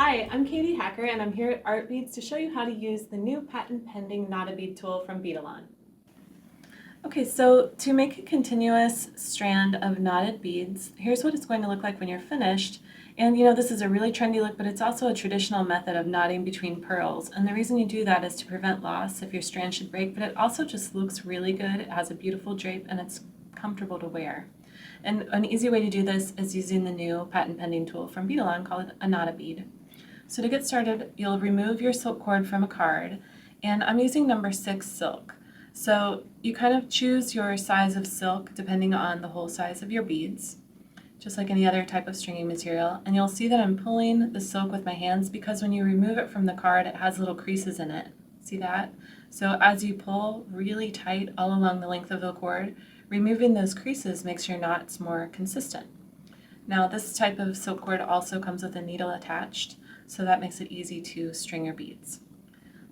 Hi, I'm Katie Hacker and I'm here at Artbeads to show you how to use the new patent-pending Knot-a-Bead tool from Beadalon. Okay, so to make a continuous strand of knotted beads, here's what it's going to look like when you're finished. And this is a really trendy look, but it's also a traditional method of knotting between pearls. And the reason you do that is to prevent loss if your strand should break, but it also just looks really good. It has a beautiful drape and it's comfortable to wear. And an easy way to do this is using the new patent-pending tool from Beadalon called a Knot-a-Bead. So to get started, you'll remove your silk cord from a card, and I'm using number 6 silk. So you kind of choose your size of silk depending on the hole size of your beads, just like any other type of stringing material. And you'll see that I'm pulling the silk with my hands because when you remove it from the card, it has little creases in it. See that? So as you pull really tight all along the length of the cord, removing those creases makes your knots more consistent. Now this type of silk cord also comes with a needle attached, so that makes it easy to string your beads.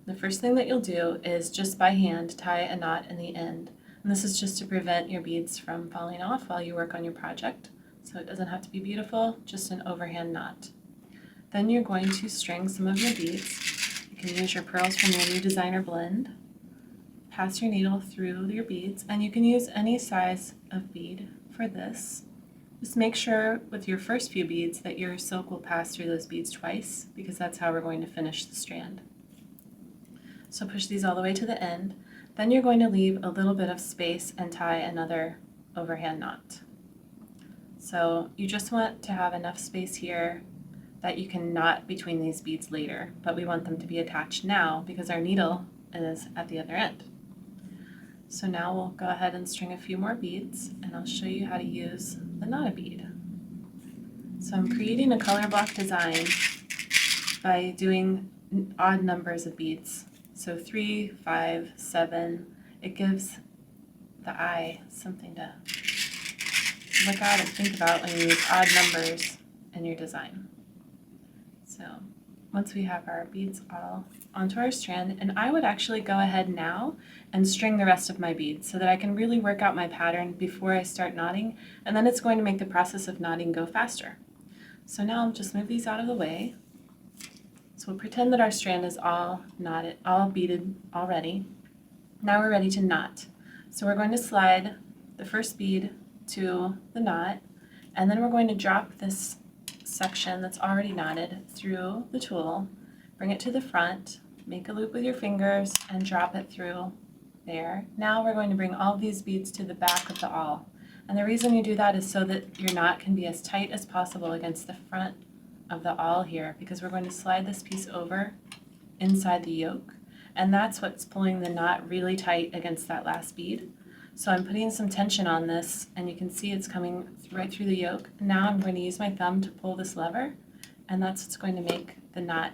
The first thing that you'll do is just by hand tie a knot in the end. And this is just to prevent your beads from falling off while you work on your project. So it doesn't have to be beautiful, just an overhand knot. Then you're going to string some of your beads. You can use your pearls from your new designer blend. Pass your needle through your beads, and you can use any size of bead for this. Just make sure with your first few beads that your silk will pass through those beads twice, because that's how we're going to finish the strand. So push these all the way to the end. Then you're going to leave a little bit of space and tie another overhand knot. So you just want to have enough space here that you can knot between these beads later, but we want them to be attached now because our needle is at the other end. So now we'll go ahead and string a few more beads, and I'll show you how to use the Knot-a-Bead. So I'm creating a color block design by doing odd numbers of beads. So 3, 5, 7, it gives the eye something to look at and think about when you use odd numbers in your design. So once we have our beads all onto our strand, and I would actually go ahead now and string the rest of my beads so that I can really work out my pattern before I start knotting, and then it's going to make the process of knotting go faster. So now I'll just move these out of the way. So we'll pretend that our strand is all knotted, all beaded already. Now we're ready to knot. So we're going to slide the first bead to the knot, and then we're going to drop this section that's already knotted through the tool, bring it to the front, make a loop with your fingers, and drop it through there. Now we're going to bring all of these beads to the back of the awl. And the reason you do that is so that your knot can be as tight as possible against the front of the awl here, because we're going to slide this piece over inside the yoke, and that's what's pulling the knot really tight against that last bead. So I'm putting some tension on this, and you can see it's coming right through the yoke. Now I'm going to use my thumb to pull this lever, and that's what's going to make the knot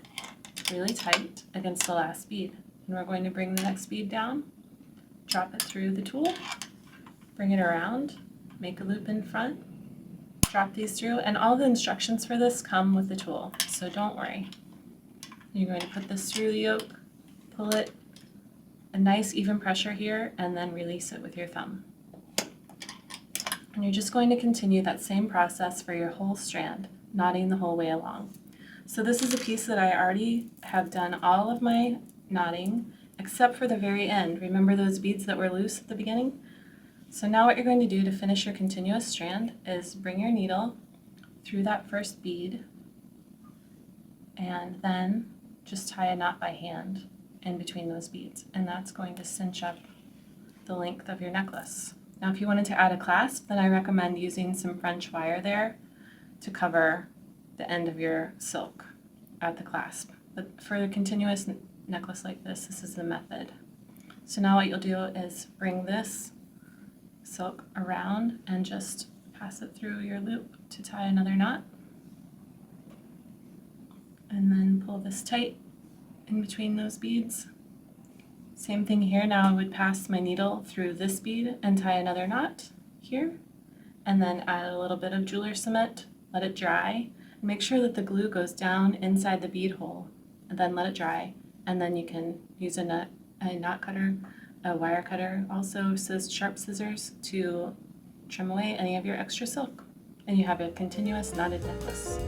really tight against the last bead. And we're going to bring the next bead down, drop it through the tool, bring it around, make a loop in front, drop these through, and all the instructions for this come with the tool, so don't worry. You're going to put this through the yoke, pull it, a nice even pressure here, and then release it with your thumb. And you're just going to continue that same process for your whole strand, knotting the whole way along. So this is a piece that I already have done all of my knotting, except for the very end. Remember those beads that were loose at the beginning? So now what you're going to do to finish your continuous strand is bring your needle through that first bead, and then just tie a knot by hand in between those beads, and that's going to cinch up the length of your necklace. Now if you wanted to add a clasp, then I recommend using some French wire there to cover the end of your silk at the clasp. But for a continuous necklace like this, this is the method. So now what you'll do is bring this silk around and just pass it through your loop to tie another knot, and then pull this tight in between those beads. Same thing here. Now I would pass my needle through this bead and tie another knot here, and then add a little bit of jeweler cement, let it dry, and make sure that the glue goes down inside the bead hole, and then let it dry, and then you can use a knot cutter, a wire cutter, also sharp scissors to trim away any of your extra silk, and you have a continuous knotted necklace.